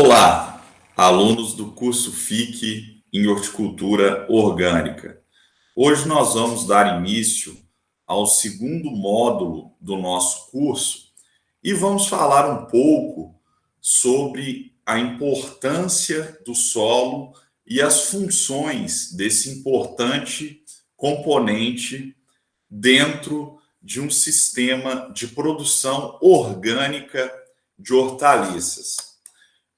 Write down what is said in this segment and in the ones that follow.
Olá, alunos do curso FIC em Horticultura Orgânica. Hoje nós vamos dar início ao segundo módulo do nosso curso e vamos falar um pouco sobre a importância do solo e as funções desse importante componente dentro de um sistema de produção orgânica de hortaliças.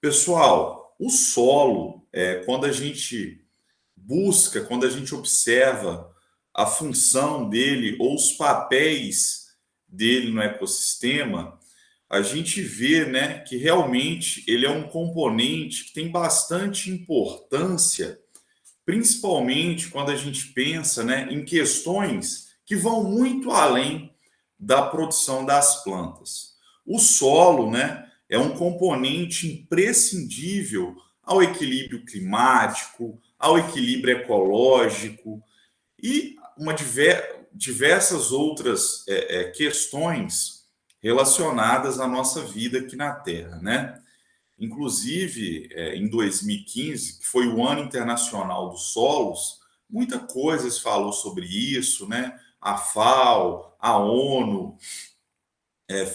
Pessoal, o solo, quando a gente busca, quando a gente observa a função dele ou os papéis dele no ecossistema, a gente vê, né, que realmente ele é um componente que tem bastante importância, principalmente quando a gente pensa, né, em questões que vão muito além da produção das plantas. O solo, né, é um componente imprescindível ao equilíbrio climático, ao equilíbrio ecológico e diversas outras questões relacionadas à nossa vida aqui na Terra, né? Inclusive, em 2015, que foi o Ano Internacional dos Solos, muita coisa se falou sobre isso, né? A FAO, a ONU,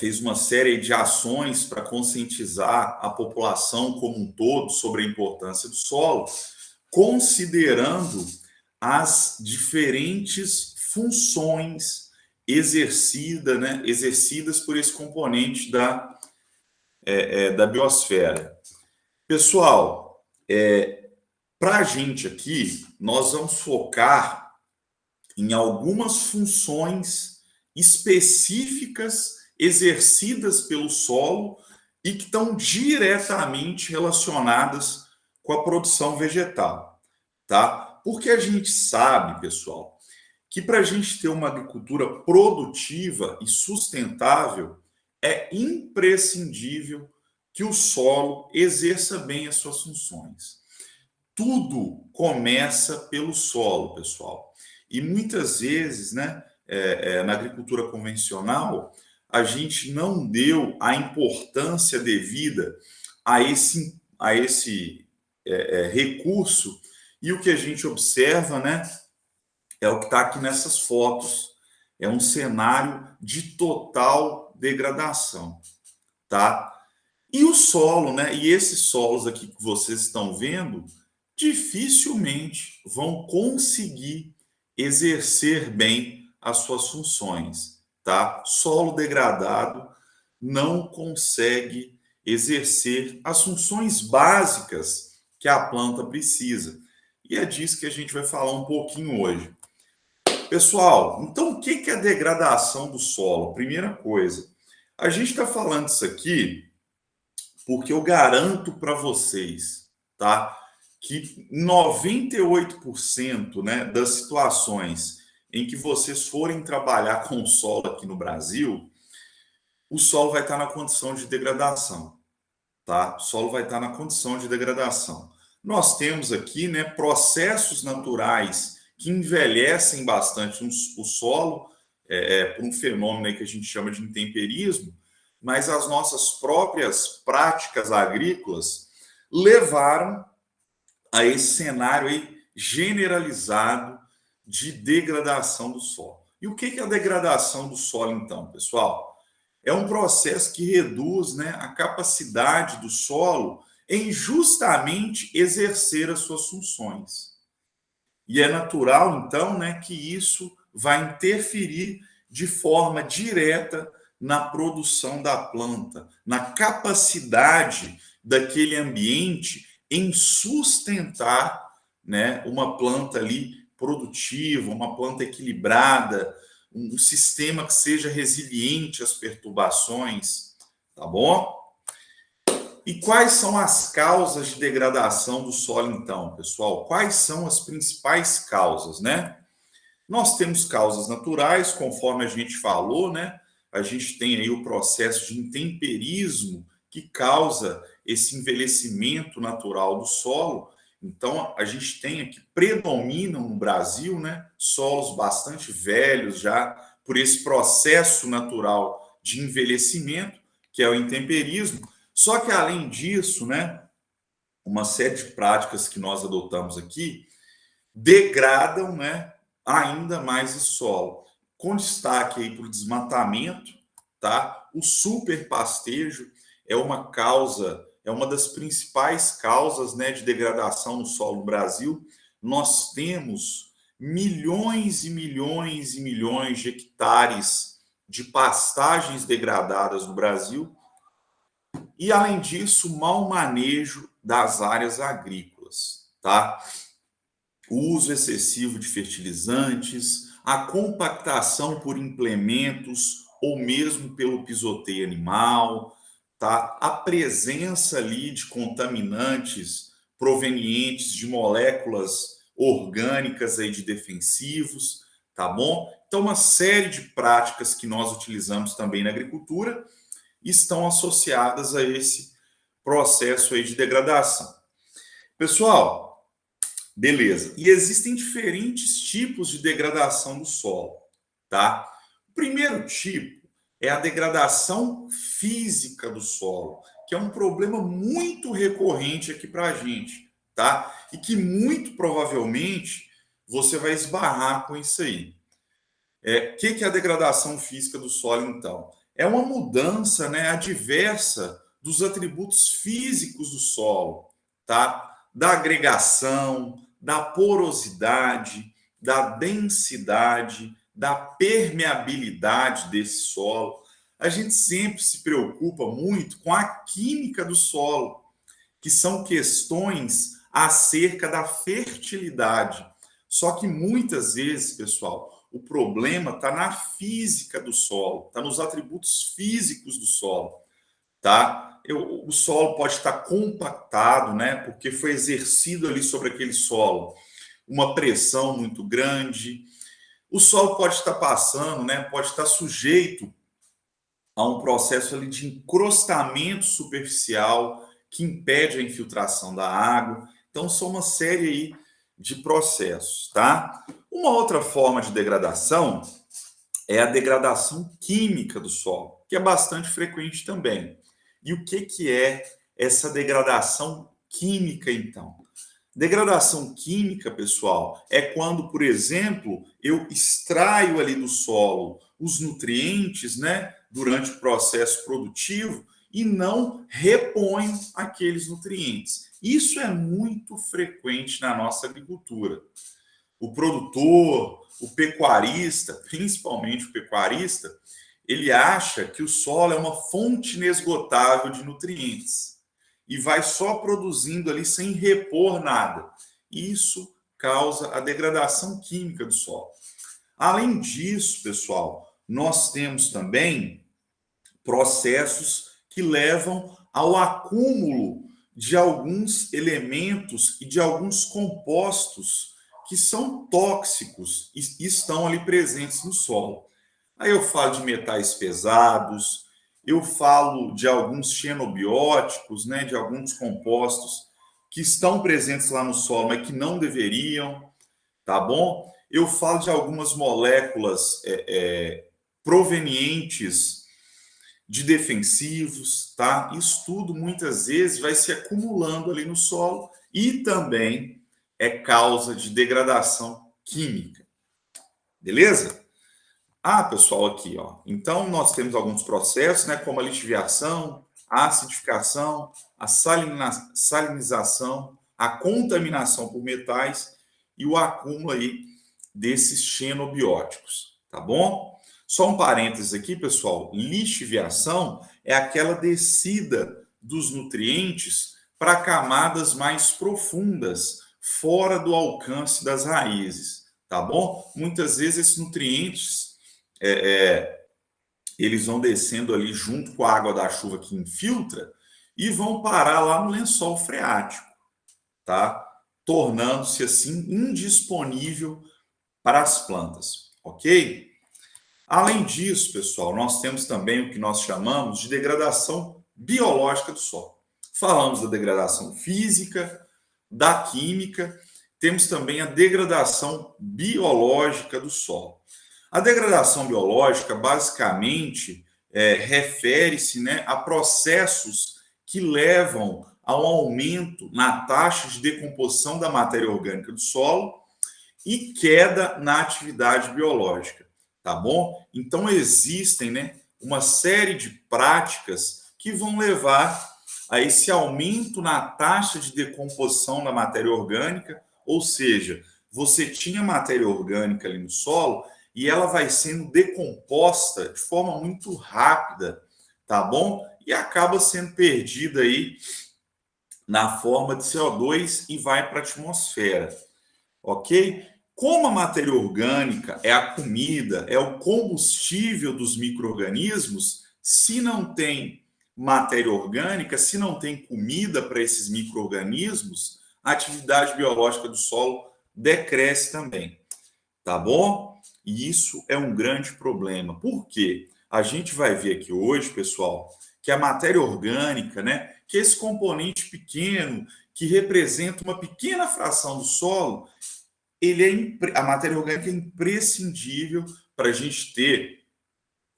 fez uma série de ações para conscientizar a população como um todo sobre a importância do solo, considerando as diferentes funções exercidas por esse componente da biosfera. Pessoal, para a gente aqui, nós vamos focar em algumas funções específicas exercidas pelo solo e que estão diretamente relacionadas com a produção vegetal, tá? Porque a gente sabe, pessoal, que para a gente ter uma agricultura produtiva e sustentável, é imprescindível que o solo exerça bem as suas funções. Tudo começa pelo solo, pessoal. E muitas vezes, né, na agricultura convencional, a gente não deu a importância devida a esse recurso, e o que a gente observa, né, é o que está aqui nessas fotos. É um cenário de total degradação, tá? E o solo, né, e esses solos aqui que vocês estão vendo, dificilmente vão conseguir exercer bem as suas funções, tá? Solo degradado não consegue exercer as funções básicas que a planta precisa. E é disso que a gente vai falar um pouquinho hoje. Pessoal, então o que é a degradação do solo? Primeira coisa, a gente está falando isso aqui porque eu garanto para vocês, tá? Que 98%, né, das situações em que vocês forem trabalhar com o solo aqui no Brasil, o solo vai estar na condição de degradação, tá? O solo vai estar na condição de degradação. Nós temos aqui, né, processos naturais que envelhecem bastante o solo, por um fenômeno aí que a gente chama de intemperismo, mas as nossas próprias práticas agrícolas levaram a esse cenário aí generalizado de degradação do solo. E o que é a degradação do solo, então, pessoal? É um processo que reduz, né, a capacidade do solo em justamente exercer as suas funções. E é natural, então, né, que isso vai interferir de forma direta na produção da planta, na capacidade daquele ambiente em sustentar, né, uma planta ali produtiva, uma planta equilibrada, um sistema que seja resiliente às perturbações, tá bom? E quais são as causas de degradação do solo, então, pessoal? Quais são as principais causas, né? Nós temos causas naturais, conforme a gente falou, né? A gente tem aí o processo de intemperismo que causa esse envelhecimento natural do solo. Então, a gente tem aqui, predominam no Brasil, né, solos bastante velhos já, por esse processo natural de envelhecimento, que é o intemperismo. Só que, além disso, né, uma série de práticas que nós adotamos aqui degradam, né, ainda mais esse solo, com destaque aí para o desmatamento, tá? O superpastejo é uma causa, é uma das principais causas, né, de degradação no solo no Brasil. Nós temos milhões e milhões e milhões de hectares de pastagens degradadas no Brasil. E, além disso, o mau manejo das áreas agrícolas, tá? O uso excessivo de fertilizantes, a compactação por implementos ou mesmo pelo pisoteio animal, tá? A presença ali de contaminantes provenientes de moléculas orgânicas aí de defensivos, tá bom? Então, uma série de práticas que nós utilizamos também na agricultura estão associadas a esse processo aí de degradação. Pessoal, beleza. E existem diferentes tipos de degradação do solo, tá? O primeiro tipo é a degradação física do solo, que é um problema muito recorrente aqui para a gente, tá? E que muito provavelmente você vai esbarrar com isso aí. Que é a degradação física do solo, então? É uma mudança, né, adversa dos atributos físicos do solo, tá? Da agregação, da porosidade, da densidade, da permeabilidade desse solo. A gente sempre se preocupa muito com a química do solo, que são questões acerca da fertilidade. Só que muitas vezes, pessoal, o problema está na física do solo, está nos atributos físicos do solo, tá? O solo pode estar compactado, né? Porque foi exercido ali sobre aquele solo uma pressão muito grande. O solo pode estar passando, né? Pode estar sujeito a um processo ali de encrustamento superficial que impede a infiltração da água. Então, são uma série aí de processos, tá? Uma outra forma de degradação é a degradação química do solo, que é bastante frequente também. E o que é essa degradação química, então? Degradação química, pessoal, é quando, por exemplo, eu extraio ali do solo os nutrientes, né, durante o processo produtivo e não reponho aqueles nutrientes. Isso é muito frequente na nossa agricultura. O produtor, o pecuarista, principalmente o pecuarista, ele acha que o solo é uma fonte inesgotável de nutrientes e vai só produzindo ali sem repor nada. Isso causa a degradação química do solo. Além disso, pessoal, nós temos também processos que levam ao acúmulo de alguns elementos e de alguns compostos que são tóxicos e estão ali presentes no solo. Aí eu falo de metais pesados, eu falo de alguns xenobióticos, né, de alguns compostos que estão presentes lá no solo, mas que não deveriam, tá bom? Eu falo de algumas moléculas provenientes de defensivos, tá? Isso tudo muitas vezes vai se acumulando ali no solo e também é causa de degradação química. Beleza? Ah, pessoal, aqui, ó. Então nós temos alguns processos, né, como a lixiviação, a acidificação, a salinização, a contaminação por metais e o acúmulo aí desses xenobióticos, tá bom? Só um parênteses aqui, pessoal. Lixiviação é aquela descida dos nutrientes para camadas mais profundas, fora do alcance das raízes, tá bom? Muitas vezes esses nutrientes eles vão descendo ali junto com a água da chuva que infiltra e vão parar lá no lençol freático, tá? Tornando-se assim indisponível para as plantas, ok? Além disso, pessoal, nós temos também o que nós chamamos de degradação biológica do solo. Falamos da degradação física, da química, temos também a degradação biológica do solo. A degradação biológica, basicamente, refere-se, né, a processos que levam ao aumento na taxa de decomposição da matéria orgânica do solo e queda na atividade biológica, tá bom? Então existem, né, uma série de práticas que vão levar a esse aumento na taxa de decomposição da matéria orgânica, ou seja, você tinha matéria orgânica ali no solo e ela vai sendo decomposta de forma muito rápida, tá bom? E acaba sendo perdida aí na forma de CO2 e vai para a atmosfera, ok? Como a matéria orgânica é a comida, é o combustível dos micro-organismos, se não tem matéria orgânica, se não tem comida para esses micro-organismos, a atividade biológica do solo decresce também, tá bom? E isso é um grande problema. Por quê? A gente vai ver aqui hoje, pessoal, que a matéria orgânica, né, que esse componente pequeno, que representa uma pequena fração do solo, a matéria orgânica é imprescindível para a gente ter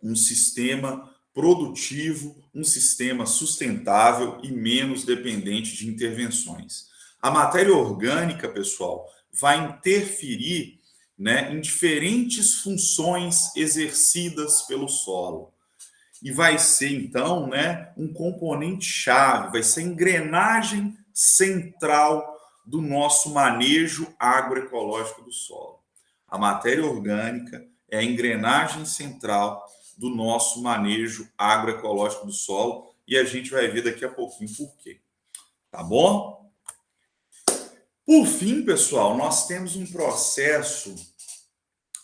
um sistema produtivo, um sistema sustentável e menos dependente de intervenções. A matéria orgânica, pessoal, vai interferir, né, em diferentes funções exercidas pelo solo. E vai ser, então, né, um componente chave, vai ser a engrenagem central do nosso manejo agroecológico do solo. A matéria orgânica é a engrenagem central do nosso manejo agroecológico do solo e a gente vai ver daqui a pouquinho por quê. Tá bom? Por fim, pessoal, nós temos um processo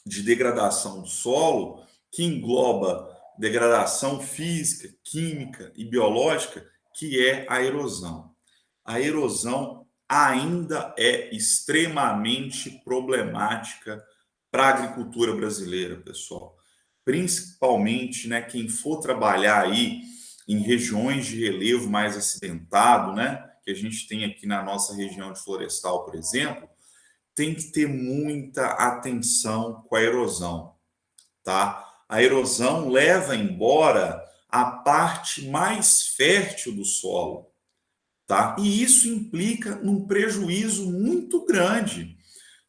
de degradação do solo que engloba degradação física, química e biológica, que é a erosão. A erosão ainda é extremamente problemática para a agricultura brasileira, pessoal. Principalmente, né, quem for trabalhar aí em regiões de relevo mais acidentado, né, que a gente tem aqui na nossa região de florestal, por exemplo, tem que ter muita atenção com a erosão, tá? A erosão leva embora a parte mais fértil do solo, tá? E isso implica num prejuízo muito grande.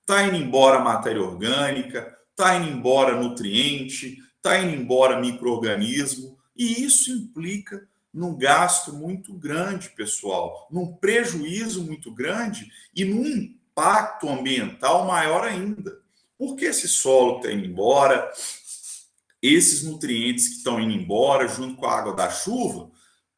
Tá indo embora matéria orgânica, tá indo embora nutriente, tá indo embora micro-organismo, e isso implica num gasto muito grande, pessoal, num prejuízo muito grande e num impacto ambiental maior ainda. Porque esse solo está indo embora, esses nutrientes que estão indo embora junto com a água da chuva,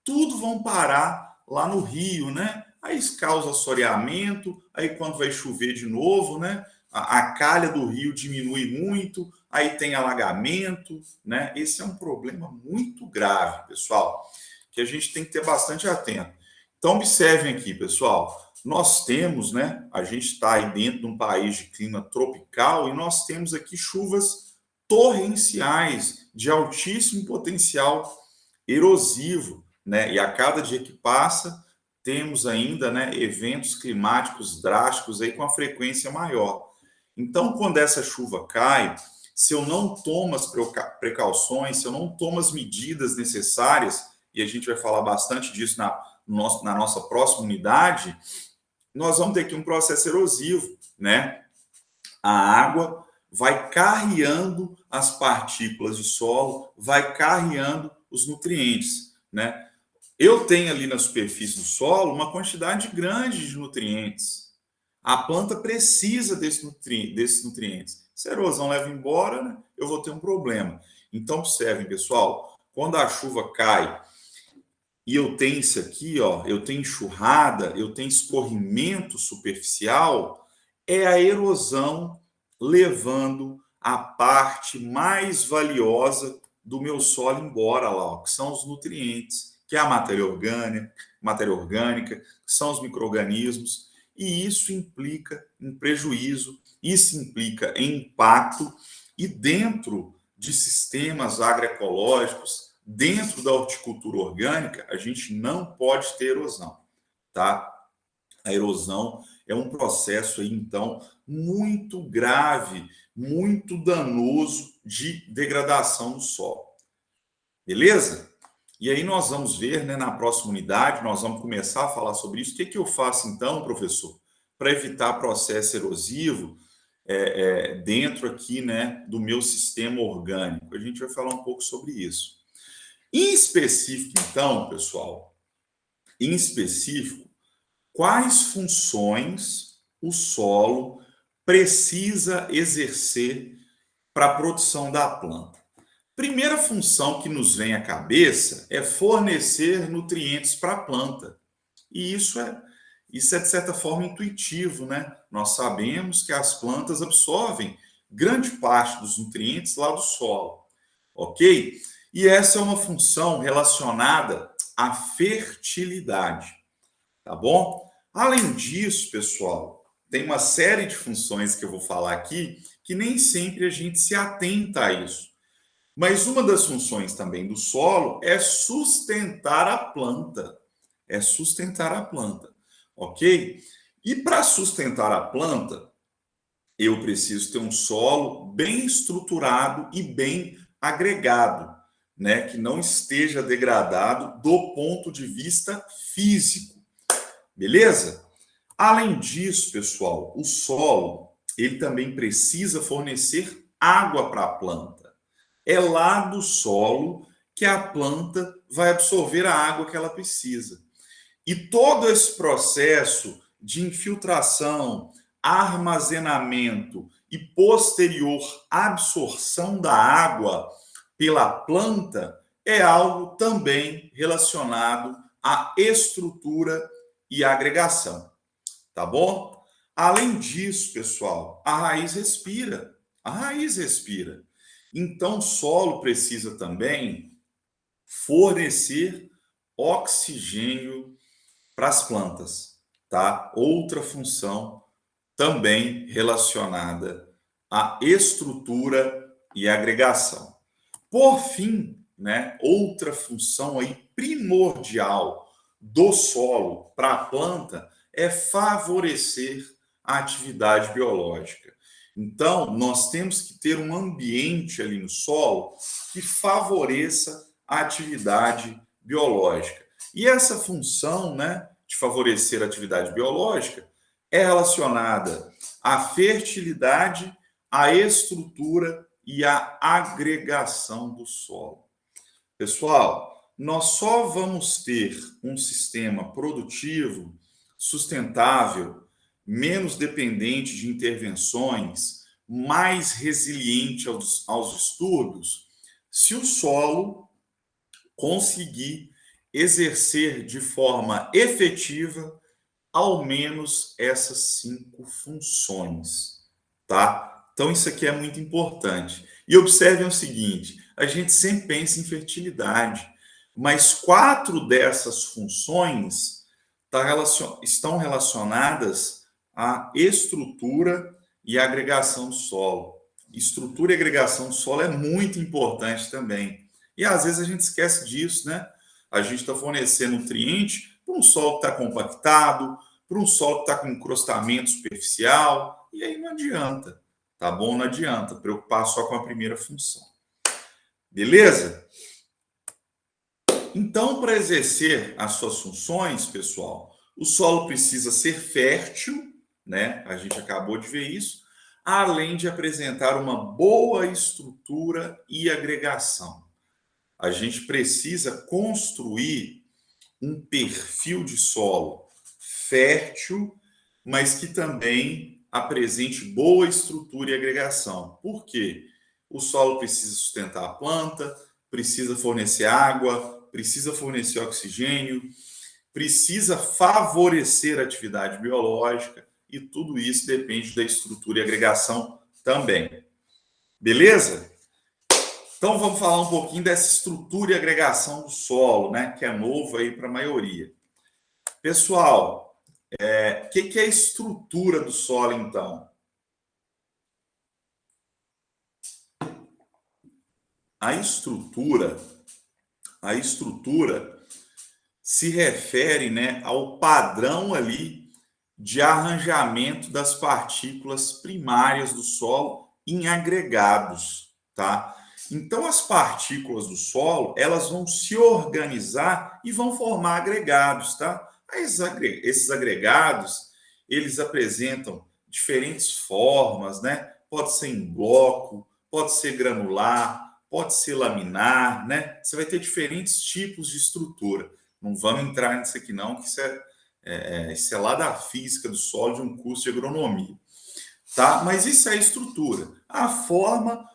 tudo vão parar lá no rio, né? Aí isso causa assoreamento, aí quando vai chover de novo, né? A calha do rio diminui muito, aí tem alagamento, né? Esse é um problema muito grave, pessoal, que a gente tem que ter bastante atento. Então, observem aqui, pessoal, nós temos, né? A gente está aí dentro de um país de clima tropical e nós temos aqui chuvas torrenciais de altíssimo potencial erosivo, né? E a cada dia que passa, temos ainda, né, eventos climáticos drásticos aí com a frequência maior. Então, quando essa chuva cai, se eu não tomo as precauções, se eu não tomo as medidas necessárias, e a gente vai falar bastante disso na nossa próxima unidade, nós vamos ter aqui um processo erosivo, né? A água vai carreando as partículas de solo, vai carreando os nutrientes, né? Eu tenho ali na superfície do solo uma quantidade grande de nutrientes. A planta precisa desses nutrientes. Se a erosão leva embora, né, eu vou ter um problema. Então, observem, pessoal, quando a chuva cai e eu tenho isso aqui, ó, eu tenho enxurrada, eu tenho escorrimento superficial, é a erosão levando a parte mais valiosa do meu solo embora lá, ó, que são os nutrientes, que é a matéria orgânica, que são os micro-organismos, e isso implica em prejuízo, isso implica em impacto, e dentro de sistemas agroecológicos, dentro da horticultura orgânica, a gente não pode ter erosão, tá? A erosão é um processo aí, então, muito grave, muito danoso de degradação do solo. Beleza? E aí nós vamos ver, né, na próxima unidade, nós vamos começar a falar sobre isso. O que que eu faço então, professor, para evitar processo erosivo dentro aqui, né, do meu sistema orgânico? A gente vai falar um pouco sobre isso. Em específico, então, pessoal, em específico, quais funções o solo precisa exercer para a produção da planta? Primeira função que nos vem à cabeça é fornecer nutrientes para a planta. E isso é, de certa forma, intuitivo, né? Nós sabemos que as plantas absorvem grande parte dos nutrientes lá do solo, ok? E essa é uma função relacionada à fertilidade, tá bom? Além disso, pessoal, tem uma série de funções que eu vou falar aqui que nem sempre a gente se atenta a isso. Mas uma das funções também do solo é sustentar a planta. É sustentar a planta, ok? E para sustentar a planta, eu preciso ter um solo bem estruturado e bem agregado, né? Que não esteja degradado do ponto de vista físico, beleza? Além disso, pessoal, o solo ele também precisa fornecer água para a planta. É lá do solo que a planta vai absorver a água que ela precisa. E todo esse processo de infiltração, armazenamento e posterior absorção da água pela planta é algo também relacionado à estrutura e agregação, tá bom? Além disso, pessoal, a raiz respira. A raiz respira. Então, o solo precisa também fornecer oxigênio para as plantas, tá? Outra função também relacionada à estrutura e agregação. Por fim, né, outra função aí primordial do solo para a planta é favorecer a atividade biológica. Então, nós temos que ter um ambiente ali no solo que favoreça a atividade biológica. E essa função, né, de favorecer a atividade biológica é relacionada à fertilidade, à estrutura e à agregação do solo. Pessoal, nós só vamos ter um sistema produtivo, sustentável, menos dependente de intervenções, mais resiliente aos distúrbios, se o solo conseguir exercer de forma efetiva ao menos essas 5 funções, tá? Então isso aqui é muito importante. E observem o seguinte, a gente sempre pensa em fertilidade, mas 4 dessas funções estão relacionadas à estrutura e agregação do solo. Estrutura e agregação do solo é muito importante também. E às vezes a gente esquece disso, né? A gente está fornecendo nutriente para um solo que está compactado, para um solo que está com encrustamento superficial, e aí não adianta, tá bom? Não adianta preocupar só com a primeira função. Beleza? Então, para exercer as suas funções, pessoal, o solo precisa ser fértil, né? A gente acabou de ver isso, além de apresentar uma boa estrutura e agregação. A gente precisa construir um perfil de solo fértil, mas que também apresente boa estrutura e agregação. Por quê? O solo precisa sustentar a planta, precisa fornecer água, precisa fornecer oxigênio, precisa favorecer a atividade biológica e tudo isso depende da estrutura e agregação também. Beleza? Então vamos falar um pouquinho dessa estrutura e agregação do solo, né, que é novo aí para a maioria. Pessoal, o que é a estrutura do solo, então? A estrutura se refere, né, ao padrão ali de arranjamento das partículas primárias do solo em agregados, tá? Então, as partículas do solo, elas vão se organizar e vão formar agregados, tá? Esses agregados, eles apresentam diferentes formas, né? Pode ser em bloco, pode ser granular, pode ser laminar, né? Você vai ter diferentes tipos de estrutura. Não vamos entrar nisso aqui não, que isso é lá da física do solo, de um curso de agronomia, tá? Mas isso é a estrutura, a forma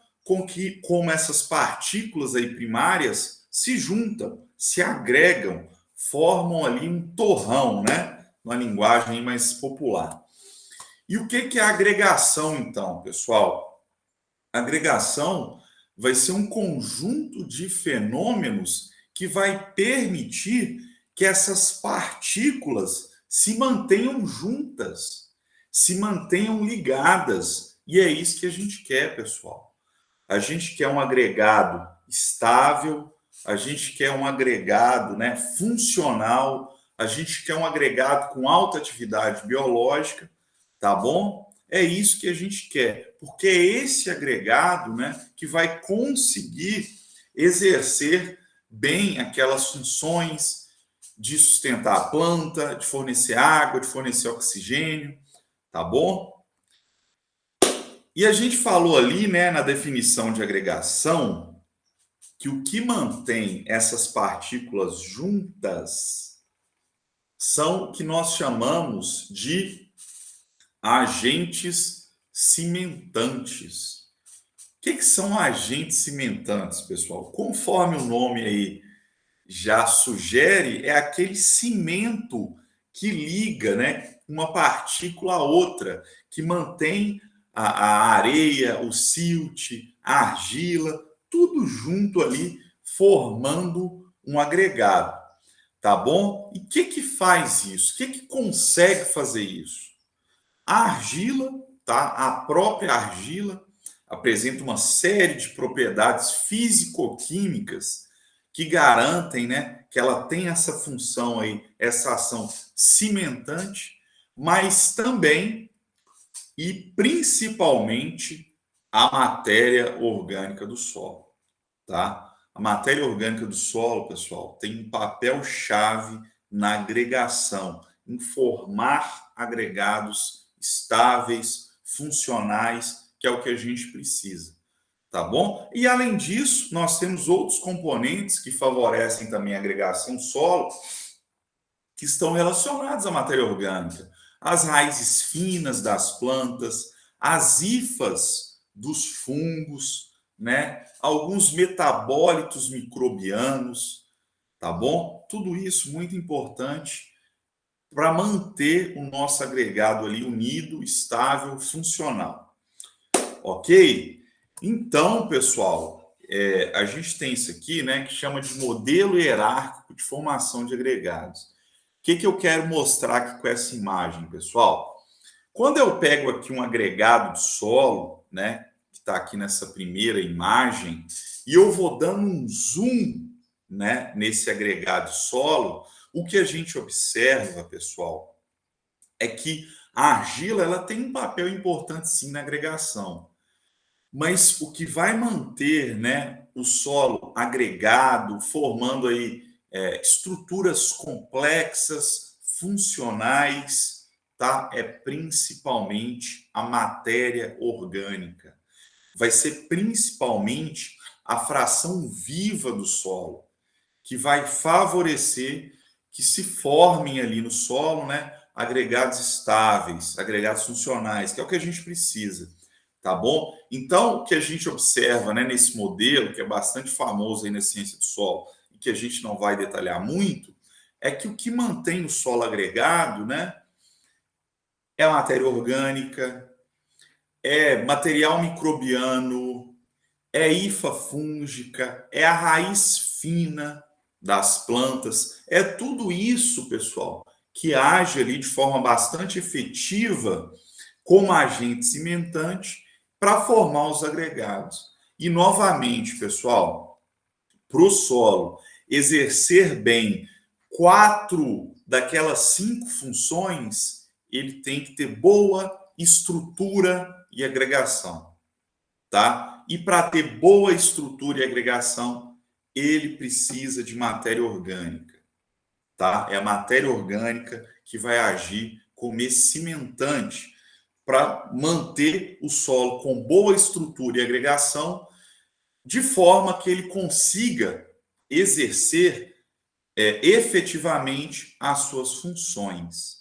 como essas partículas aí primárias se juntam, se agregam, formam ali um torrão, né? Uma linguagem mais popular. E o que é a agregação, então, pessoal? A agregação vai ser um conjunto de fenômenos que vai permitir que essas partículas se mantenham juntas, se mantenham ligadas. E é isso que a gente quer, pessoal. A gente quer um agregado estável, a gente quer um agregado, né, funcional, a gente quer um agregado com alta atividade biológica, tá bom? É isso que a gente quer, porque é esse agregado, né, que vai conseguir exercer bem aquelas funções de sustentar a planta, de fornecer água, de fornecer oxigênio, tá bom? E a gente falou ali, né, na definição de agregação, que o que mantém essas partículas juntas são o que nós chamamos de agentes cimentantes. O que são agentes cimentantes, pessoal? Conforme o nome aí já sugere, é aquele cimento que liga, né, uma partícula a outra, que mantém a areia, o silt, a argila, tudo junto ali, formando um agregado, tá bom? E o que faz isso? O que consegue fazer isso? A argila, tá? A própria argila apresenta uma série de propriedades físico-químicas que garantem, né, que ela tem essa função aí, essa ação cimentante, mas também e principalmente a matéria orgânica do solo, tá? A matéria orgânica do solo, pessoal, tem um papel chave na agregação, em formar agregados estáveis, funcionais, que é o que a gente precisa, tá bom? E além disso, nós temos outros componentes que favorecem também a agregação do solo, que estão relacionados à matéria orgânica. As raízes finas das plantas, as hifas dos fungos, né? Alguns metabólitos microbianos, tá bom? Tudo isso muito importante para manter o nosso agregado ali unido, estável, funcional. Ok? Então, pessoal, a gente tem isso aqui, né, que chama de modelo hierárquico de formação de agregados. O que eu quero mostrar aqui com essa imagem, pessoal? Quando eu pego aqui um agregado de solo, né, que está aqui nessa primeira imagem, e eu vou dando um zoom, né, nesse agregado de solo, o que a gente observa, pessoal, é que a argila ela tem um papel importante sim na agregação, mas o que vai manter, né, o solo agregado, formando aí estruturas complexas, funcionais, tá? É principalmente a matéria orgânica. Vai ser principalmente a fração viva do solo, que vai favorecer que se formem ali no solo, né, agregados estáveis, agregados funcionais, que é o que a gente precisa, tá bom? Então, o que a gente observa, né, nesse modelo, que é bastante famoso aí na ciência do solo, e que a gente não vai detalhar muito, é que o que mantém o solo agregado, né, é a matéria orgânica, é material microbiano, é hifa fúngica, é a raiz fina das plantas, é tudo isso, pessoal, que age ali de forma bastante efetiva como agente cimentante para formar os agregados. E novamente, pessoal, para o solo exercer bem 4 daquelas 5 funções, ele tem que ter boa estrutura e agregação. tá? E para ter boa estrutura e agregação, ele precisa de matéria orgânica, tá? É a matéria orgânica que vai agir como esse cimentante para manter o solo com boa estrutura e agregação, de forma que ele consiga exercer efetivamente as suas funções,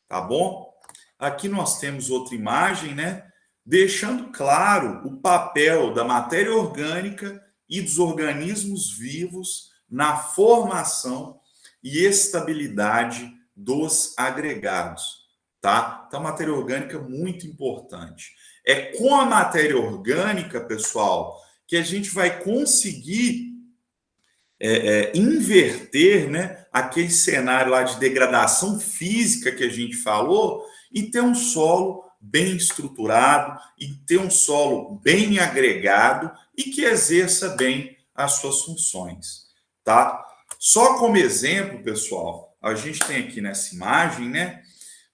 tá bom? Aqui nós temos outra imagem, né? Deixando claro o papel da matéria orgânica e dos organismos vivos na formação e estabilidade dos agregados, tá? Então, a matéria orgânica é muito importante. É com a matéria orgânica, pessoal, que a gente vai conseguir inverter, né, aquele cenário lá de degradação física que a gente falou e ter um solo bem estruturado e ter um solo bem agregado e que exerça bem as suas funções, tá? Só como exemplo, pessoal, a gente tem aqui nessa imagem, né,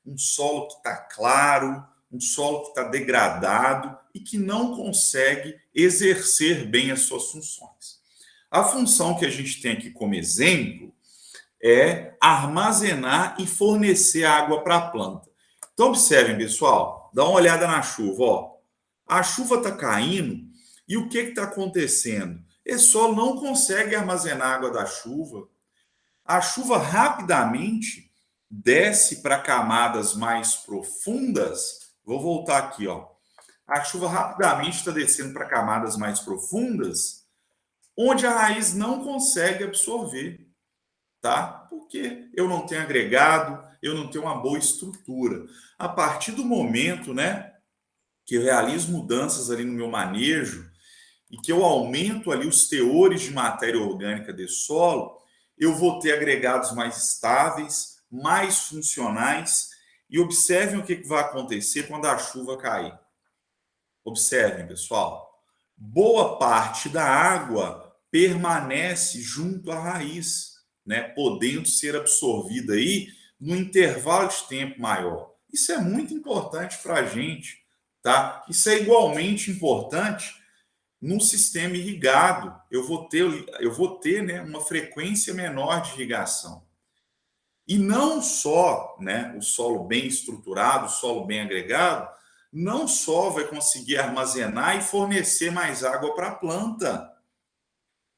um solo que está claro, um solo que está degradado e que não consegue exercer bem as suas funções. A função que a gente tem aqui como exemplo é armazenar e fornecer água para a planta. Então, observem, pessoal, dá uma olhada na chuva. Ó. A chuva está caindo e o que está acontecendo? Esse solo não consegue armazenar água da chuva. A chuva rapidamente desce para camadas mais profundas. Vou voltar aqui. Ó. A chuva rapidamente está descendo para camadas mais profundas, onde a raiz não consegue absorver, tá? Porque eu não tenho agregado, eu não tenho uma boa estrutura. A partir do momento, né, que eu realizo mudanças ali no meu manejo e que eu aumento ali os teores de matéria orgânica desse solo, eu vou ter agregados mais estáveis, mais funcionais. E observem o que vai acontecer quando a chuva cair. Observem, pessoal. Boa parte da água permanece junto à raiz, né, podendo ser absorvida aí no intervalo de tempo maior. Isso é muito importante para a gente, tá? Isso é igualmente importante num sistema irrigado. Eu vou ter, né, uma frequência menor de irrigação. E não só, né, o solo bem estruturado, o solo bem agregado, não só vai conseguir armazenar e fornecer mais água para a planta,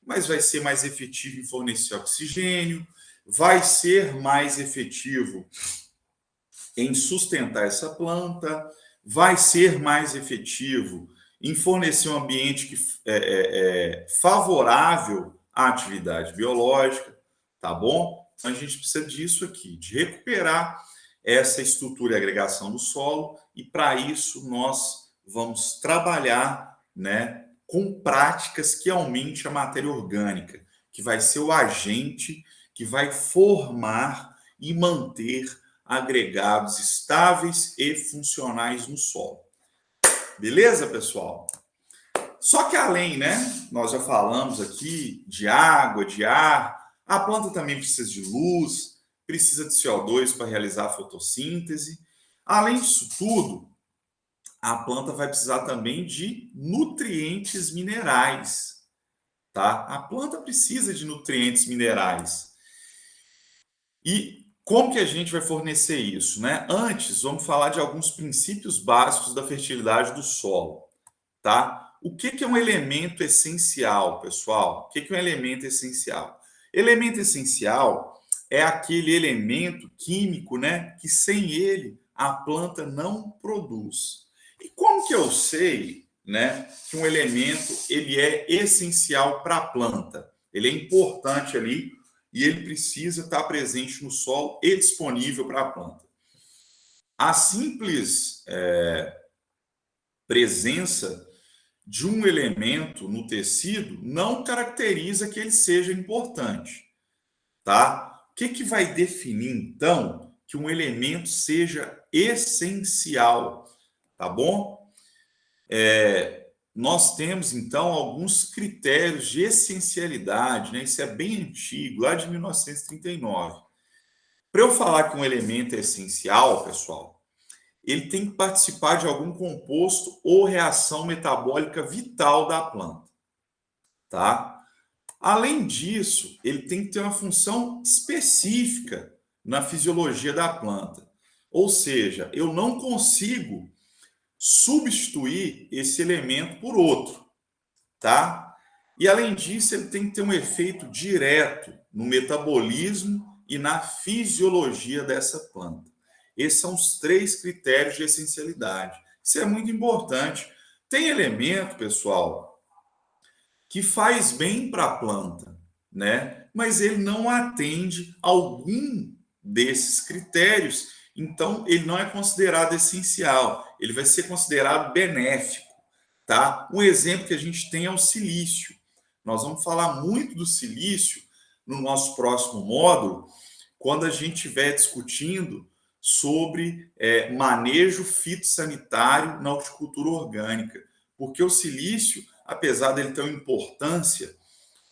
mas vai ser mais efetivo em fornecer oxigênio, vai ser mais efetivo em sustentar essa planta, vai ser mais efetivo em fornecer um ambiente que favorável à atividade biológica, tá bom? Então a gente precisa disso aqui, de recuperar essa estrutura e agregação do solo, e para isso nós vamos trabalhar, né, com práticas que aumente a matéria orgânica, que vai ser o agente que vai formar e manter agregados estáveis e funcionais no solo. Beleza, pessoal? Só que além, né, nós já falamos aqui de água, de ar, a planta também precisa de luz, precisa de CO2 para realizar a fotossíntese. Além disso tudo, a planta vai precisar também de nutrientes minerais, tá? A planta precisa de nutrientes minerais. E como que a gente vai fornecer isso, né? Antes, vamos falar de alguns princípios básicos da fertilidade do solo, tá? O que é um elemento essencial, pessoal? O que é um elemento essencial? Elemento essencial é aquele elemento químico, né, que sem ele a planta não produz. E como que eu sei, né, que um elemento ele é essencial para a planta? Ele é importante ali e ele precisa estar presente no solo e disponível para a planta. A simples presença de um elemento no tecido não caracteriza que ele seja importante, tá? O que vai definir, então, que um elemento seja essencial, tá bom? Nós temos, então, alguns critérios de essencialidade, né? Isso é bem antigo, lá de 1939. Para eu falar que um elemento é essencial, pessoal, ele tem que participar de algum composto ou reação metabólica vital da planta, tá? Além disso, ele tem que ter uma função específica na fisiologia da planta. Ou seja, eu não consigo substituir esse elemento por outro, tá? E além disso, ele tem que ter um efeito direto no metabolismo e na fisiologia dessa planta. Esses são os 3 critérios de essencialidade. Isso é muito importante. Tem elemento, pessoal, que faz bem para a planta, né? Mas ele não atende algum desses critérios, então ele não é considerado essencial, ele vai ser considerado benéfico, tá? Um exemplo que a gente tem é o silício. Nós vamos falar muito do silício no nosso próximo módulo, quando a gente estiver discutindo sobre manejo fitossanitário na horticultura orgânica, porque o silício, apesar dele ter uma importância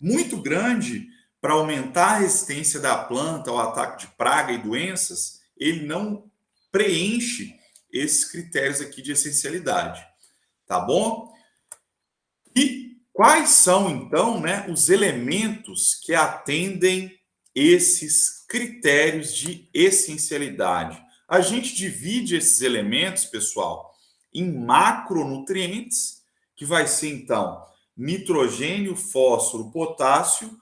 muito grande para aumentar a resistência da planta ao ataque de praga e doenças, ele não preenche esses critérios aqui de essencialidade, tá bom? E quais são, então, né, os elementos que atendem esses critérios de essencialidade? A gente divide esses elementos, pessoal, em macronutrientes, que vai ser, então, nitrogênio, fósforo, potássio,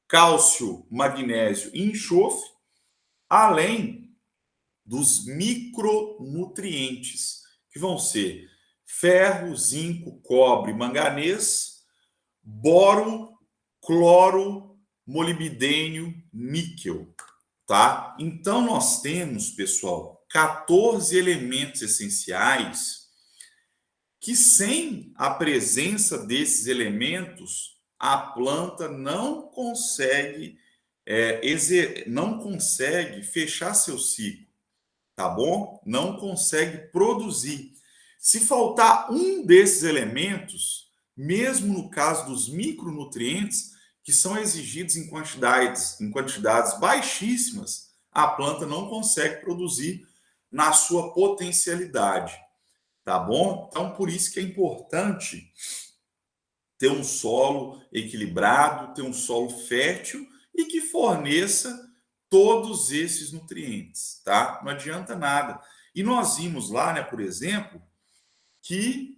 cálcio, magnésio e enxofre, além dos micronutrientes, que vão ser ferro, zinco, cobre, manganês, boro, cloro, molibdênio, níquel, tá? Então nós temos, pessoal, 14 elementos essenciais que sem a presença desses elementos a planta não consegue não consegue fechar seu ciclo, tá bom? Não consegue produzir. Se faltar um desses elementos, mesmo no caso dos micronutrientes, que são exigidos em quantidades baixíssimas, a planta não consegue produzir na sua potencialidade, tá bom? Então, por isso que é importante ter um solo equilibrado, ter um solo fértil e que forneça todos esses nutrientes, tá? Não adianta nada. E nós vimos lá, né, por exemplo, que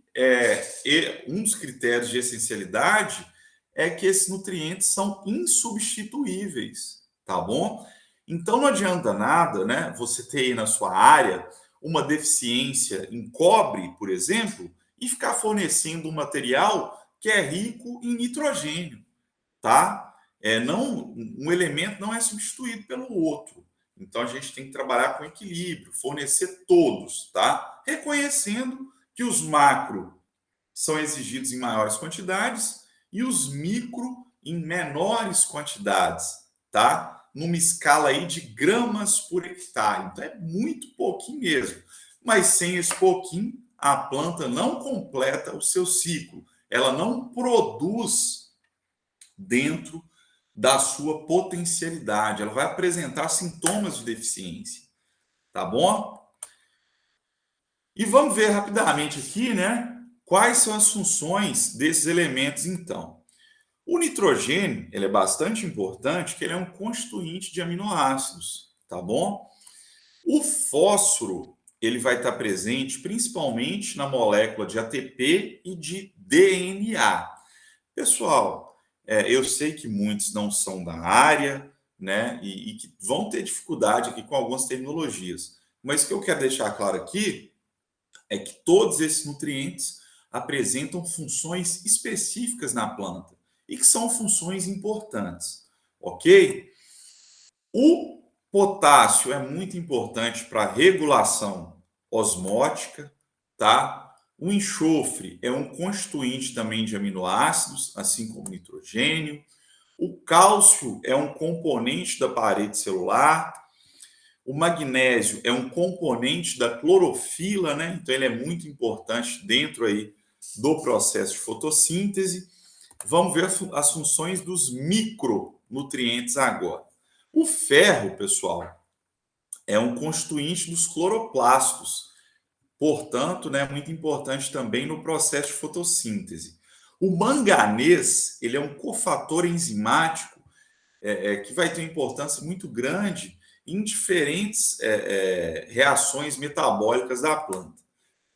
um dos critérios de essencialidade é que esses nutrientes são insubstituíveis, tá bom? Então não adianta nada, né, você ter aí na sua área uma deficiência em cobre, por exemplo, e ficar fornecendo um material que é rico em nitrogênio, tá? Não, um elemento não é substituído pelo outro. Então a gente tem que trabalhar com equilíbrio, fornecer todos, tá? Reconhecendo que os macro são exigidos em maiores quantidades e os micro em menores quantidades, tá? Numa escala aí de gramas por hectare. Então é muito pouquinho mesmo. Mas sem esse pouquinho, a planta não completa o seu ciclo. Ela não produz dentro da sua potencialidade. Ela vai apresentar sintomas de deficiência. Tá bom? E vamos ver rapidamente aqui, né? Quais são as funções desses elementos, então. O nitrogênio, ele é bastante importante, porque ele é um constituinte de aminoácidos, tá bom? O fósforo, ele vai estar presente principalmente na molécula de ATP e de DNA. Pessoal, eu sei que muitos não são da área, né, e que vão ter dificuldade aqui com algumas terminologias. Mas o que eu quero deixar claro aqui é que todos esses nutrientes apresentam funções específicas na planta e que são funções importantes, ok? O potássio é muito importante para a regulação osmótica, tá? O enxofre é um constituinte também de aminoácidos, assim como o nitrogênio. O cálcio é um componente da parede celular. O magnésio é um componente da clorofila, né? Então ele é muito importante dentro aí do processo de fotossíntese. Vamos ver as funções dos micronutrientes agora. O ferro, pessoal, é um constituinte dos cloroplastos, portanto, né, muito importante também no processo de fotossíntese. O manganês, ele é um cofator enzimático que vai ter importância muito grande em diferentes reações metabólicas da planta.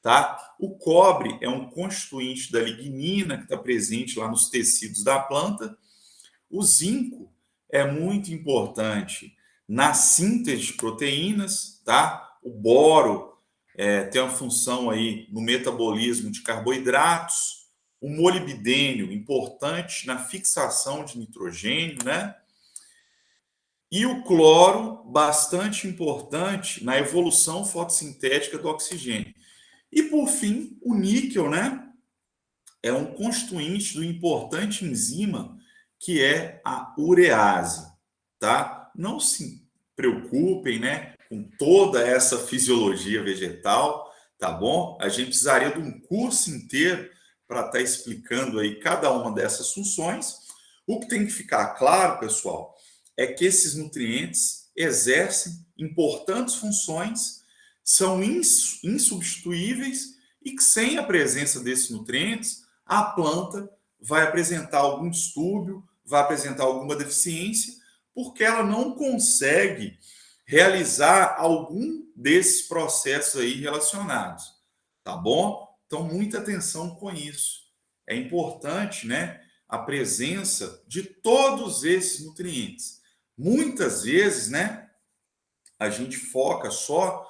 Tá? O cobre é um constituinte da lignina que está presente lá nos tecidos da planta. O zinco é muito importante na síntese de proteínas, tá? O boro tem uma função aí no metabolismo de carboidratos. O molibdênio, importante na fixação de nitrogênio, né? E o cloro, bastante importante na evolução fotossintética do oxigênio. E por fim, o níquel, né? É um constituinte do importante enzima que é a urease, tá? Não se preocupem, né, com toda essa fisiologia vegetal, tá bom? A gente precisaria de um curso inteiro para estar explicando aí cada uma dessas funções. O que tem que ficar claro, pessoal, é que esses nutrientes exercem importantes funções, são insubstituíveis e que sem a presença desses nutrientes, a planta vai apresentar algum distúrbio, vai apresentar alguma deficiência, porque ela não consegue realizar algum desses processos aí relacionados, tá bom? Então, muita atenção com isso. É importante, né, a presença de todos esses nutrientes. Muitas vezes, né, a gente foca só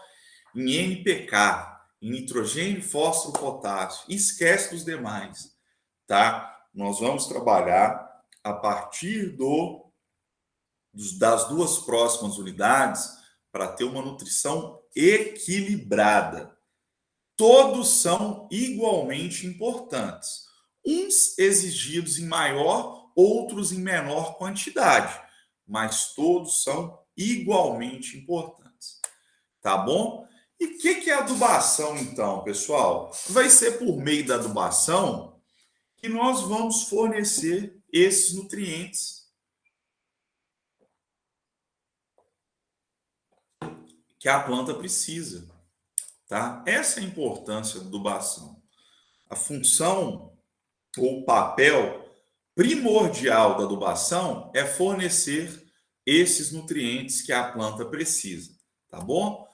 em NPK, em nitrogênio, fósforo, potássio, e esquece dos demais, tá? Nós vamos trabalhar a partir das duas próximas unidades para ter uma nutrição equilibrada. Todos são igualmente importantes, uns exigidos em maior, outros em menor quantidade, mas todos são igualmente importantes, tá bom? E o que é adubação, então, pessoal? Vai ser por meio da adubação que nós vamos fornecer esses nutrientes que a planta precisa, tá? Essa é a importância da adubação. A função ou o papel primordial da adubação é fornecer esses nutrientes que a planta precisa, tá bom?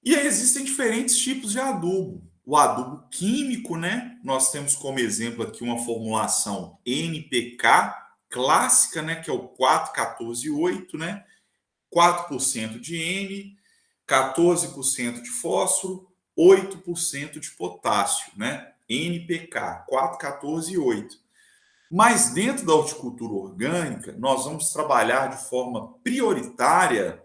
E aí existem diferentes tipos de adubo. O adubo químico, né? Nós temos como exemplo aqui uma formulação NPK clássica, né? Que é o 4,14,8, né? 4% de N, 14% de fósforo, 8% de potássio, né? NPK, 4,14,8. Mas dentro da horticultura orgânica, nós vamos trabalhar de forma prioritária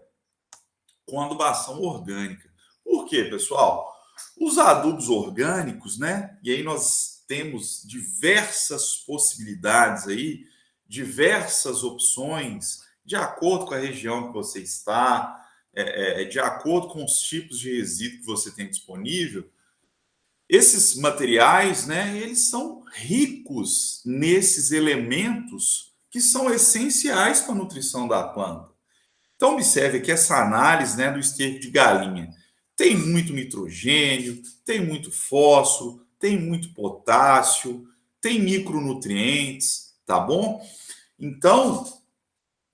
com adubação orgânica. Por quê, pessoal? Os adubos orgânicos, né? E aí nós temos diversas possibilidades aí, diversas opções, de acordo com a região que você está, de acordo com os tipos de resíduo que você tem disponível. Esses materiais, né, eles são ricos nesses elementos que são essenciais para a nutrição da planta. Então, observe aqui essa análise, né, do esterco de galinha. Tem muito nitrogênio, tem muito fósforo, tem muito potássio, tem micronutrientes, tá bom? Então,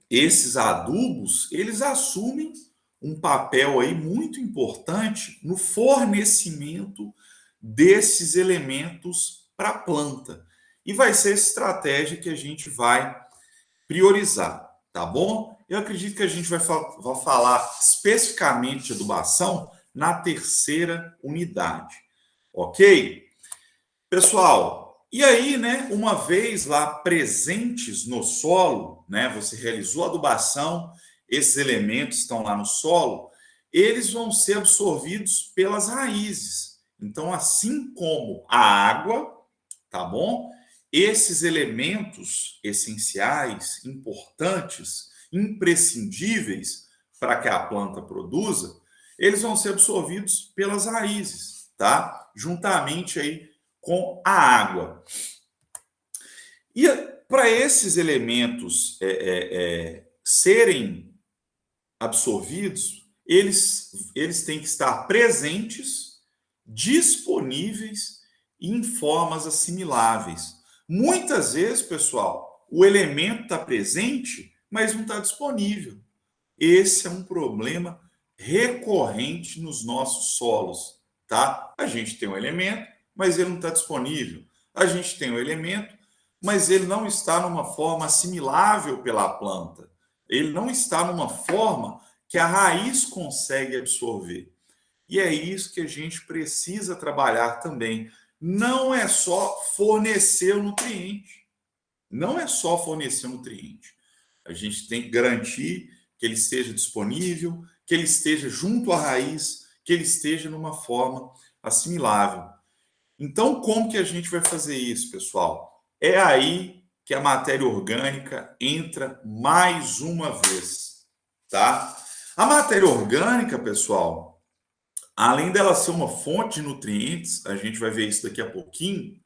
esses adubos, eles assumem um papel aí muito importante no fornecimento desses elementos para a planta. E vai ser essa estratégia que a gente vai priorizar, tá bom? Eu acredito que a gente vai falar especificamente de adubação na terceira unidade, ok? Pessoal, e aí, né, uma vez lá presentes no solo, né, você realizou a adubação, esses elementos estão lá no solo, eles vão ser absorvidos pelas raízes. Então, assim como a água, tá bom? Esses elementos essenciais, importantes, imprescindíveis para que a planta produza, eles vão ser absorvidos pelas raízes, tá? Juntamente aí com a água. E para esses elementos serem absorvidos, eles têm que estar presentes disponíveis e em formas assimiláveis. Muitas vezes, pessoal, o elemento está presente, mas não está disponível. Esse é um problema recorrente nos nossos solos, tá? A gente tem um elemento, mas ele não está disponível. A gente tem um elemento, mas ele não está numa forma assimilável pela planta. Ele não está numa forma que a raiz consegue absorver. E é isso que a gente precisa trabalhar também. Não é só fornecer o nutriente. Não é só fornecer o nutriente. A gente tem que garantir que ele esteja disponível, que ele esteja junto à raiz, que ele esteja numa forma assimilável. Então, como que a gente vai fazer isso, pessoal? É aí que a matéria orgânica entra mais uma vez, tá? A matéria orgânica, pessoal, além dela ser uma fonte de nutrientes, a gente vai ver isso daqui a pouquinho,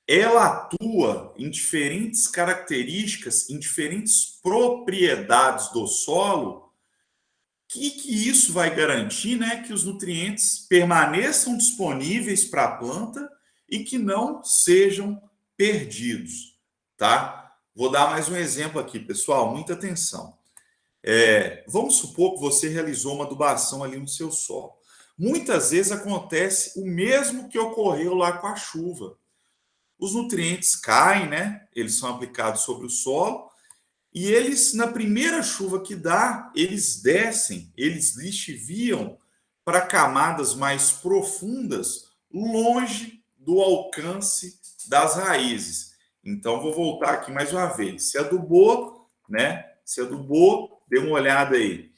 ela atua em diferentes características, em diferentes propriedades do solo, que isso vai garantir, né, que os nutrientes permaneçam disponíveis para a planta e que não sejam perdidos, tá? Vou dar mais um exemplo aqui, pessoal, muita atenção. Vamos supor que você realizou uma adubação ali no seu solo. Muitas vezes acontece o mesmo que ocorreu lá com a chuva. Os nutrientes caem, né? Eles são aplicados sobre o solo e eles, na primeira chuva que dá, eles descem, eles lixiviam para camadas mais profundas, longe do alcance das raízes. Então, vou voltar aqui mais uma vez. Se adubou, né? Se adubou, dê uma olhada aí.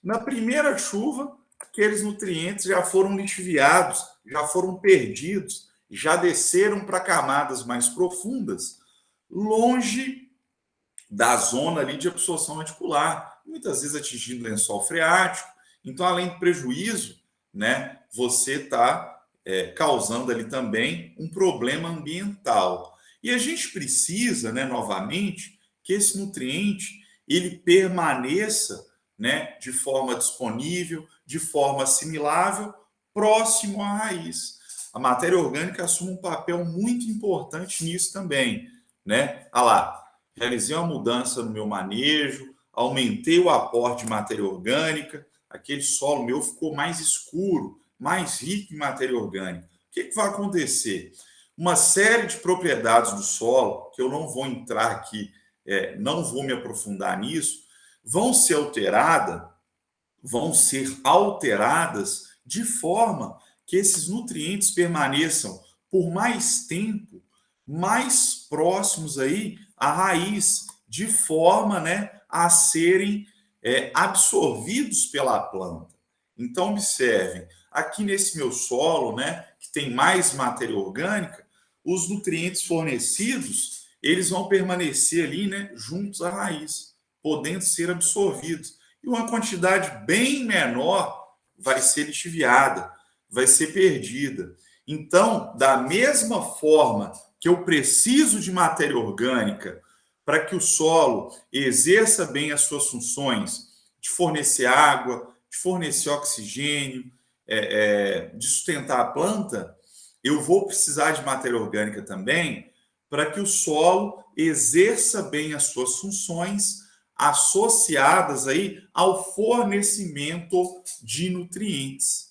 Na primeira chuva, aqueles nutrientes já foram lixiviados, já foram perdidos, já desceram para camadas mais profundas, longe da zona ali de absorção reticular, muitas vezes atingindo o lençol freático. Então, além do prejuízo, né, você está causando ali também um problema ambiental. E a gente precisa, né, novamente, que esse nutriente ele permaneça, né, de forma disponível, de forma assimilável, próximo à raiz. A matéria orgânica assume um papel muito importante nisso também, né? Olha lá, realizei uma mudança no meu manejo, aumentei o aporte de matéria orgânica, aquele solo meu ficou mais escuro, mais rico em matéria orgânica. O que vai acontecer? Uma série de propriedades do solo, que eu não vou entrar aqui, não vou me aprofundar nisso, vão ser alteradas de forma que esses nutrientes permaneçam por mais tempo, mais próximos aí à raiz, de forma, né, a serem absorvidos pela planta. Então, observem, aqui nesse meu solo, né, que tem mais matéria orgânica, os nutrientes fornecidos, eles vão permanecer ali, né, juntos à raiz, podendo ser absorvidos. E uma quantidade bem menor vai ser lixiviada, vai ser perdida. Então, da mesma forma que eu preciso de matéria orgânica para que o solo exerça bem as suas funções de fornecer água, de fornecer oxigênio, de sustentar a planta, eu vou precisar de matéria orgânica também para que o solo exerça bem as suas funções associadas aí ao fornecimento de nutrientes.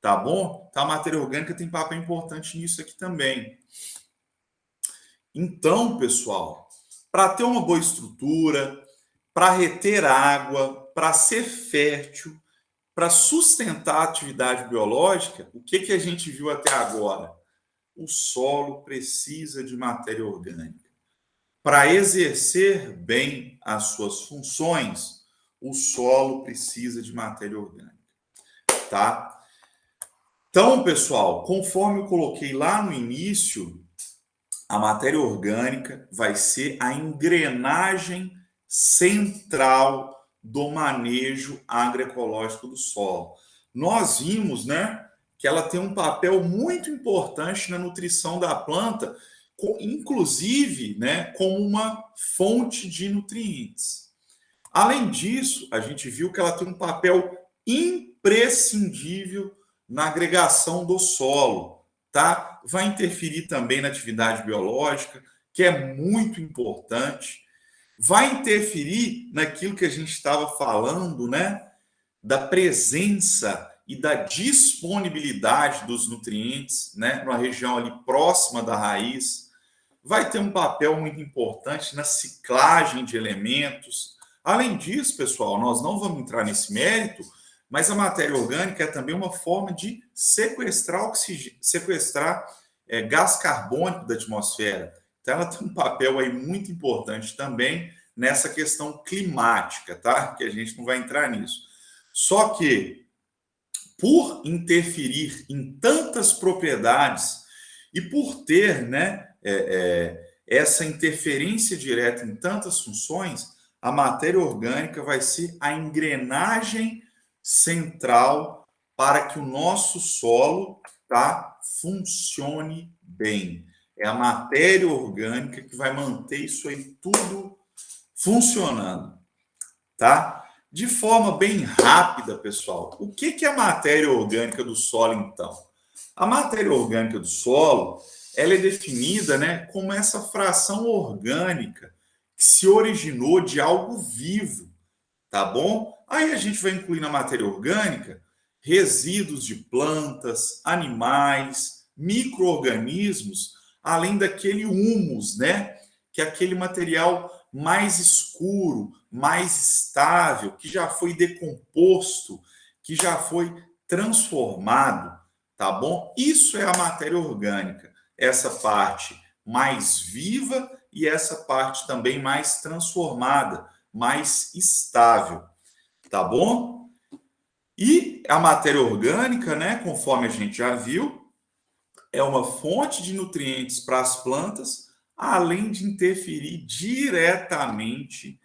Tá bom? Então, a matéria orgânica tem papel importante nisso aqui também. Então, pessoal, para ter uma boa estrutura, para reter água, para ser fértil, para sustentar a atividade biológica, o que a gente viu até agora? O solo precisa de matéria orgânica. Para exercer bem as suas funções, o solo precisa de matéria orgânica, tá? Então, pessoal, conforme eu coloquei lá no início, a matéria orgânica vai ser a engrenagem central do manejo agroecológico do solo. Nós vimos, né, que ela tem um papel muito importante na nutrição da planta, inclusive, né, como uma fonte de nutrientes. Além disso, a gente viu que ela tem um papel imprescindível na agregação do solo, tá? Vai interferir também na atividade biológica, que é muito importante. Vai interferir naquilo que a gente estava falando, né? Da presença e da disponibilidade dos nutrientes, né? Numa região ali próxima da raiz. Vai ter um papel muito importante na ciclagem de elementos. Além disso, pessoal, nós não vamos entrar nesse mérito, mas a matéria orgânica é também uma forma de sequestrar oxigênio, sequestrar gás carbônico da atmosfera. Então, ela tem um papel aí muito importante também nessa questão climática, tá? Que a gente não vai entrar nisso. Só que, por interferir em tantas propriedades e por ter, né, essa interferência direta em tantas funções, a matéria orgânica vai ser a engrenagem central para que o nosso solo, tá, funcione bem. É a matéria orgânica que vai manter isso aí tudo funcionando, tá? De forma bem rápida, pessoal, o que é a matéria orgânica do solo, então? A matéria orgânica do solo, ela é definida, né, como essa fração orgânica que se originou de algo vivo, tá bom? Aí a gente vai incluir na matéria orgânica resíduos de plantas, animais, micro-organismos, além daquele humus, né, que é aquele material mais escuro, mais estável, que já foi decomposto, que já foi transformado, tá bom? Isso é a matéria orgânica, essa parte mais viva e essa parte também mais transformada, mais estável, tá bom? E a matéria orgânica, né, conforme a gente já viu, é uma fonte de nutrientes para as plantas, além de interferir diretamente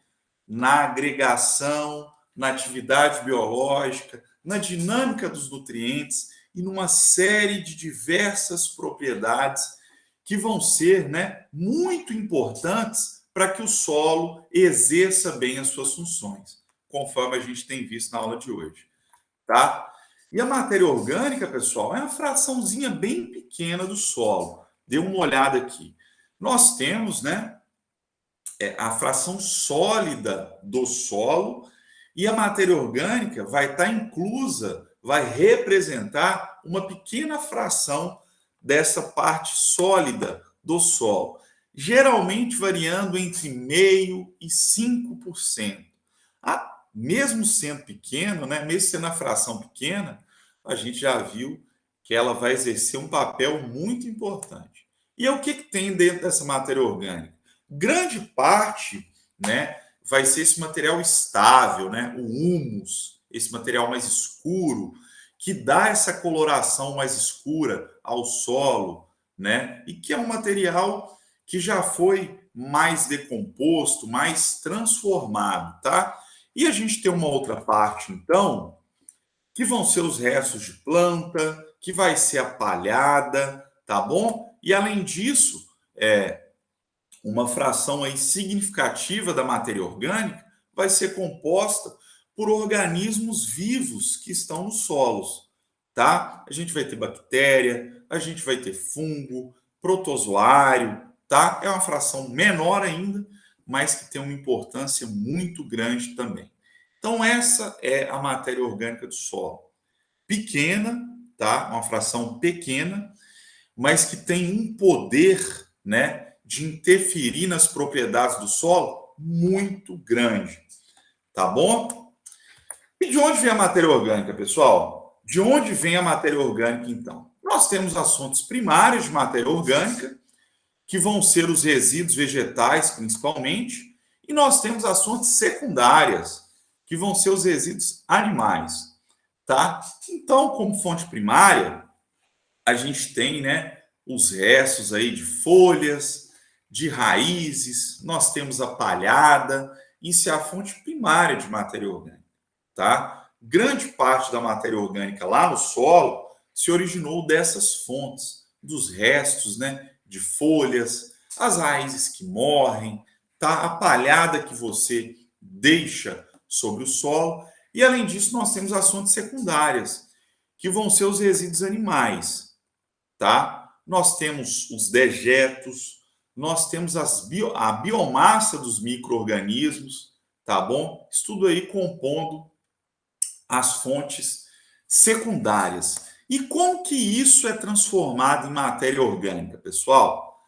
na agregação, na atividade biológica, na dinâmica dos nutrientes e numa série de diversas propriedades que vão ser, né, muito importantes para que o solo exerça bem as suas funções, conforme a gente tem visto na aula de hoje, tá? E a matéria orgânica, pessoal, é uma fraçãozinha bem pequena do solo. Dê uma olhada aqui. Nós temos, né, a fração sólida do solo e a matéria orgânica vai estar inclusa, vai representar uma pequena fração dessa parte sólida do solo, geralmente variando entre 0,5% e 5%. Mesmo sendo pequeno, né, mesmo sendo a fração pequena, a gente já viu que ela vai exercer um papel muito importante. E é o que tem dentro dessa matéria orgânica? Grande parte, né, vai ser esse material estável, né, o humus, esse material mais escuro, que dá essa coloração mais escura ao solo, né, e que é um material que já foi mais decomposto, mais transformado, tá? E a gente tem uma outra parte, então, que vão ser os restos de planta, que vai ser a palhada, tá bom? E além disso, uma fração aí significativa da matéria orgânica vai ser composta por organismos vivos que estão nos solos, tá? A gente vai ter bactéria, a gente vai ter fungo, protozoário, tá? É uma fração menor ainda, mas que tem uma importância muito grande também. Então, essa é a matéria orgânica do solo. Pequena, tá? Uma fração pequena, mas que tem um poder, né, de interferir nas propriedades do solo muito grande. Tá bom? E de onde vem a matéria orgânica, pessoal? De onde vem a matéria orgânica, então? Nós temos as fontes primárias de matéria orgânica, que vão ser os resíduos vegetais, principalmente, e nós temos as fontes secundárias, que vão ser os resíduos animais, tá? Então, como fonte primária, a gente tem, né, os restos aí de folhas, de raízes, nós temos a palhada, isso é a fonte primária de matéria orgânica, tá? Grande parte da matéria orgânica lá no solo se originou dessas fontes, dos restos, né, de folhas, as raízes que morrem, tá? A palhada que você deixa sobre o solo. E além disso, nós temos as fontes secundárias, que vão ser os resíduos animais, tá? Nós temos os dejetos, nós temos a biomassa dos micro-organismos, tá bom? Isso tudo aí compondo as fontes secundárias. E como que isso é transformado em matéria orgânica, pessoal?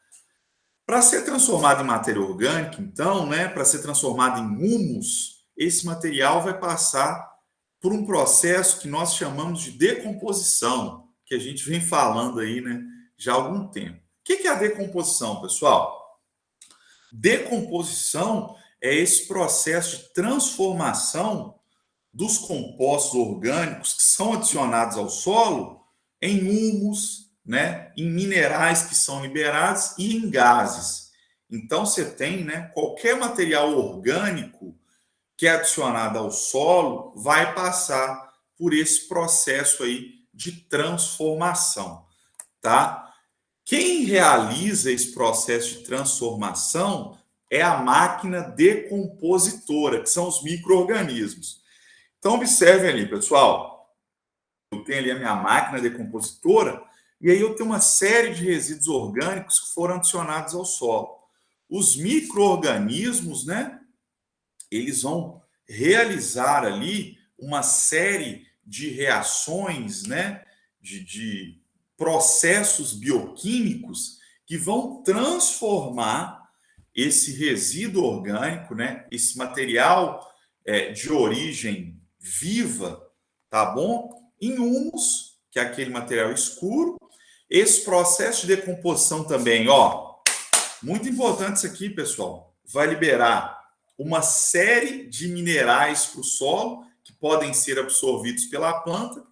Para ser transformado em matéria orgânica, então, né, para ser transformado em humus, esse material vai passar por um processo que nós chamamos de decomposição, que a gente vem falando aí, né, já há algum tempo. O que é a decomposição, pessoal? Decomposição é esse processo de transformação dos compostos orgânicos que são adicionados ao solo em humus, né, em minerais que são liberados e em gases. Então você tem, né, qualquer material orgânico que é adicionado ao solo vai passar por esse processo aí de transformação, tá? Quem realiza esse processo de transformação é a máquina decompositora, que são os micro-organismos. Então, observem ali, pessoal. Eu tenho ali a minha máquina decompositora e aí eu tenho uma série de resíduos orgânicos que foram adicionados ao solo. Os micro-organismos, né, eles vão realizar ali uma série de reações, né, de processos bioquímicos que vão transformar esse resíduo orgânico, né, esse material de origem viva, tá bom? Em humus, que é aquele material escuro. Esse processo de decomposição também, ó, muito importante isso aqui, pessoal, vai liberar uma série de minerais para o solo que podem ser absorvidos pela planta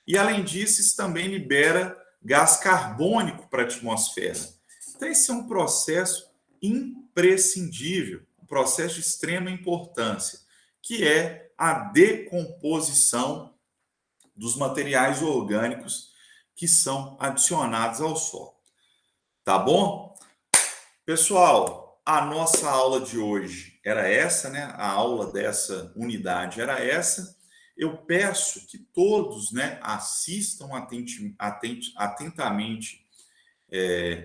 e, além disso, isso também libera gás carbônico para a atmosfera. Então, esse é um processo imprescindível, um processo de extrema importância, que é a decomposição dos materiais orgânicos que são adicionados ao solo. Tá bom? Pessoal, a nossa aula de hoje era essa, né? A aula dessa unidade era essa. Eu peço que todos, né, assistam atentamente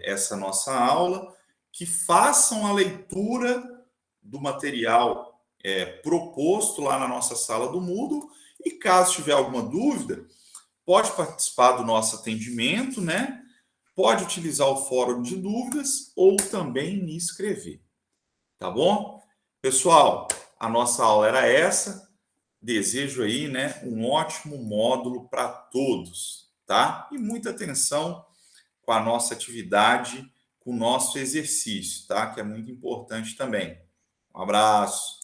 essa nossa aula, que façam a leitura do material proposto lá na nossa sala do Moodle e caso tiver alguma dúvida, pode participar do nosso atendimento, né? Pode utilizar o fórum de dúvidas ou também me escrever, tá bom? Pessoal, a nossa aula era essa. Desejo aí, né, um ótimo módulo para todos, tá? E muita atenção com a nossa atividade, com o nosso exercício, tá? Que é muito importante também. Um abraço.